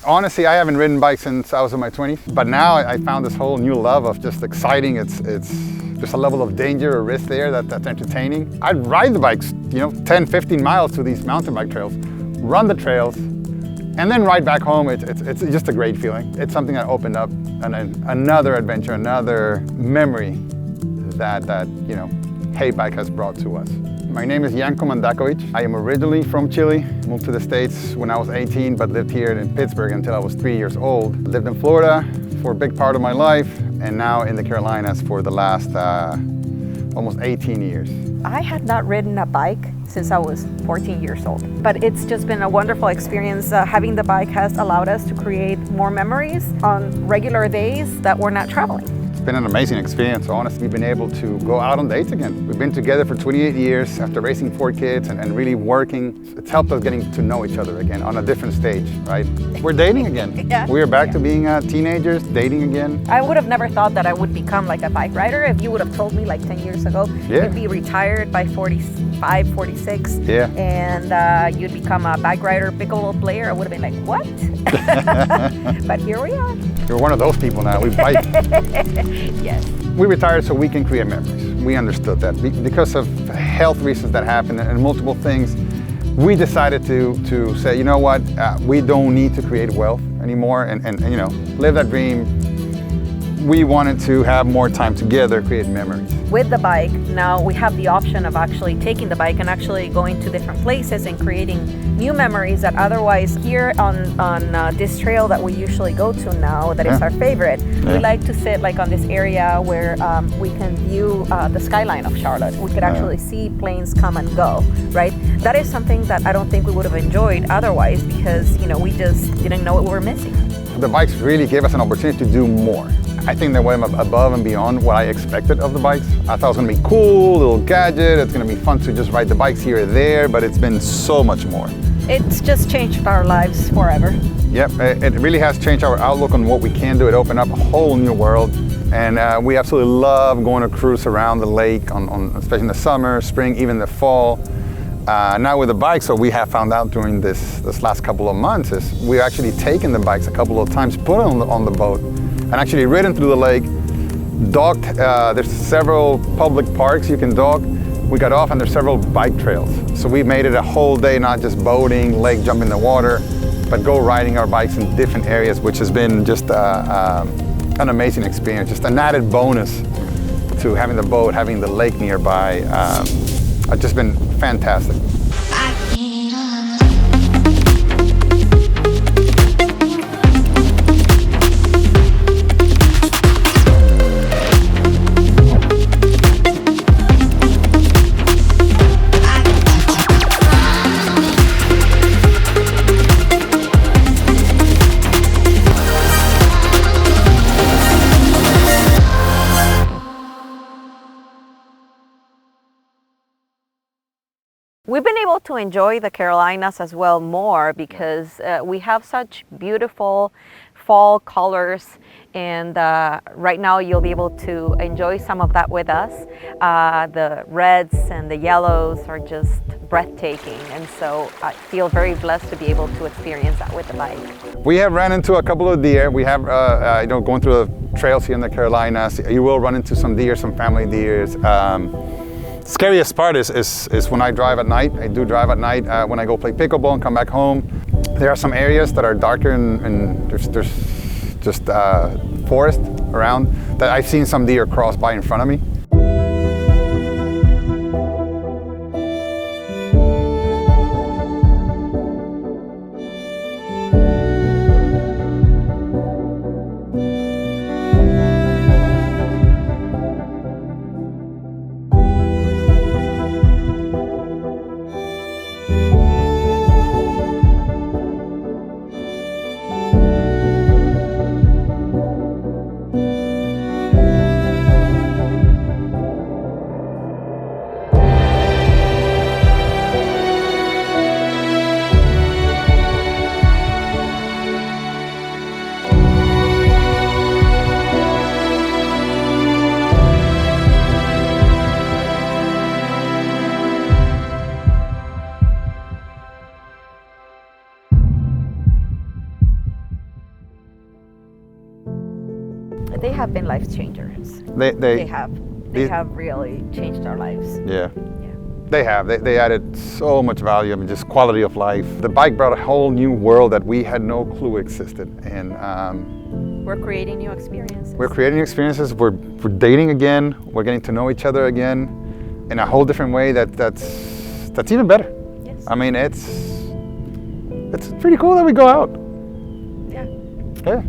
Honestly, I haven't ridden bikes since I was in my 20s, but now I found this whole new love of just exciting. It's there's a level of danger or risk there that's entertaining. I'd ride the bikes, 10, 15 miles to these mountain bike trails, run the trails, and then ride back home. It's just a great feeling. It's something that opened up another adventure, another memory that Hey Bike has brought to us. My name is Janko. I am originally from Chile, moved to the States when I was 18, but lived here in Pittsburgh until I was 3 years old. Lived in Florida for a big part of my life, and now in the Carolinas for the last almost 18 years. I had not ridden a bike since I was 14 years old, but it's just been a wonderful experience. Having the bike has allowed us to create more memories on regular days that we're not traveling. It's been an amazing experience, honestly. We've been able to go out on dates again. We've been together for 28 years after raising 4 kids and really working. It's helped us getting to know each other again on a different stage, right? We're dating again. Yeah. We're back to being teenagers, dating again. I would have never thought that I would become like a bike rider. If you would have told me like 10 years ago, you'd be retired by 45, 46, and you'd become a bike rider, pickleball player, I would have been like, what? But here we are. You're one of those people now. We bike. Yes. We retired so we can create memories. We understood that. Because of health reasons that happened and multiple things, we decided to say, you know what, we don't need to create wealth anymore and live that dream. We wanted to have more time together, create memories. With the bike, now we have the option of actually taking the bike and actually going to different places and creating new memories that otherwise here on this trail that we usually go to now, that is our favorite. We like to sit like on this area where we can view the skyline of Charlotte. We could actually see planes come and go, right? That is something that I don't think we would have enjoyed otherwise because, we just didn't know what we were missing. The bikes really gave us an opportunity to do more. I think they went above and beyond what I expected of the bikes. I thought it was going to be cool, little gadget, it's going to be fun to just ride the bikes here or there, but it's been so much more. It's just changed our lives forever. Yep, it really has changed our outlook on what we can do. It opened up a whole new world, and we absolutely love going to cruise around the lake, especially in the summer, spring, even the fall. Now with the bikes, what we have found out during this last couple of months is we've actually taken the bikes a couple of times, put them on the boat, and actually ridden through the lake, docked. There's several public parks you can dock. We got off and there's several bike trails. So we made it a whole day, not just boating, lake, jump in the water, but go riding our bikes in different areas, which has been just an amazing experience, just an added bonus to having the boat, having the lake nearby. It's just been fantastic. We've been able to enjoy the Carolinas as well more because we have such beautiful fall colors, and right now you'll be able to enjoy some of that with us. The reds and the yellows are just breathtaking, and so I feel very blessed to be able to experience that with the bike. We have ran into a couple of deer. We have, going through the trails here in the Carolinas, you will run into some deer, some family deers. Scariest part is when I drive at night. I do drive at night when I go play pickleball and come back home. There are some areas that are darker and there's just forest around that I've seen some deer cross by in front of me. They have been life changers. They They have really changed our lives. Yeah. They have. They added so much value. I mean, just quality of life. The bike brought a whole new world that we had no clue existed. And we're creating new experiences. we're creating new experiences. We're dating again. We're getting to know each other again in a whole different way. That's even better. Yes. I mean, it's pretty cool that we go out. Yeah. Yeah.